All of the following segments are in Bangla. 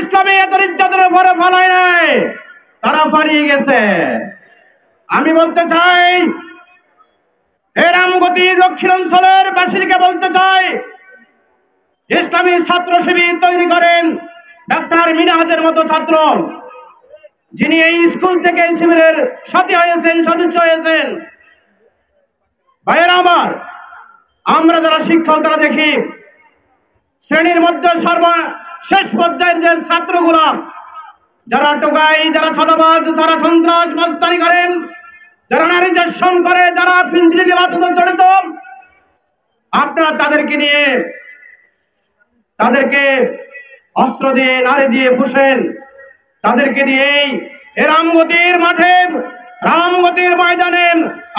ইসলামী এত নির্যাতনের পরে ফলায় নাই, তারা পালিয়ে গেছে। আমি বলতে চাই, এই রামগতি দক্ষিণাঞ্চলের বাসীকে বলতে চাই, ইসলামী ছাত্র শিবির তৈরি করেন ডাক্তার মিনহাজের মতো ছাত্র, যিনি এই স্কুল থেকে এই শিবিরের সাথী হয়েছেন, সদস্য হয়েছেন। ভাইয়েরা আমার, আমরা যারা শিক্ষক তারা দেখি শ্রেণীর মধ্যে সর্বশেষ পর্যায়ের যে ছাত্রগুলা, যারা টোকাই, যারা ছাদাবাজ, যারা সন্ত্রাস মস্তানি করেন, যারা নারী দর্শন করে, যারা ফিনজিলি নির্বাচনে জড়িত, আপনারা তাদেরকে নিয়ে, তাদেরকে অস্ত্র দিয়ে, নারী দিয়ে ফুসেন। তাদেরকে দিয়েই রামগতির মাঠে, রামগতির ময়দানে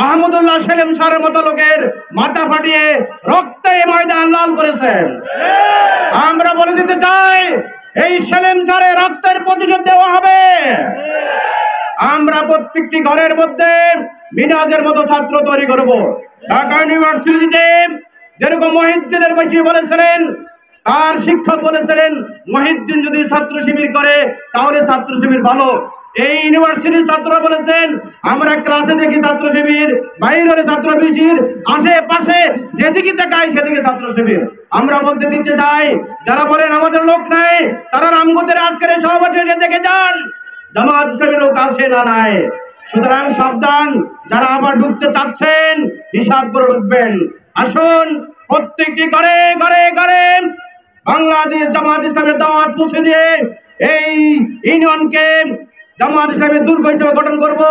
আহমদুল্লাহ সেলিম স্যারের মতো লোকের মাথা ফাটিয়ে রক্তে ময়দান লাল করেছেন। আমরা বলে দিতে চাই, এই সেলিম স্যারের রক্তের প্রতিশোধ দেওয়া হবে। আমরা প্রত্যেকটি ঘরের মধ্যে মিনহাজের মতো ছাত্র তৈরি করব। ঢাকা ইউনিভার্সিটিতে যেরকম মহিউদ্দিনের বসি বলেছিলেন, তার শিক্ষক বলেছিলেন মহিউদ্দিন যদি ছাত্র শিবির করে তাহলে ছাত্র শিবির ভালো। এই ইউনিভার্সিটির ছাত্ররা বলেছেন, আমরা ক্লাসে দেখি ছাত্র শিবির, বাইরে ছাত্র শিবির, আশেপাশে যেদিকে তাকাই সেদিকে ছাত্র শিবির। আমরা বলতে দিতে চাই, যারা বলেন আমাদের লোক নাই, তারা রামগতির আজকের এই সভাপতি দেখে যান, জামাত ইসলামীর লোক আসে না নাই। সুতরাং সাবধান, যারা আবার ঢুকতে চাচ্ছেন হিসাব করে ঢুকবেন। আসুন প্রত্যেকটি ঘরে ঘরে ঘরে বাংলাদেশ জামাত ইসলামের দাওয়াত পৌঁছে দিয়ে এই ইউনিয়নকে জামাত ইসলামের দুর্গ হিসেবে গঠন করব।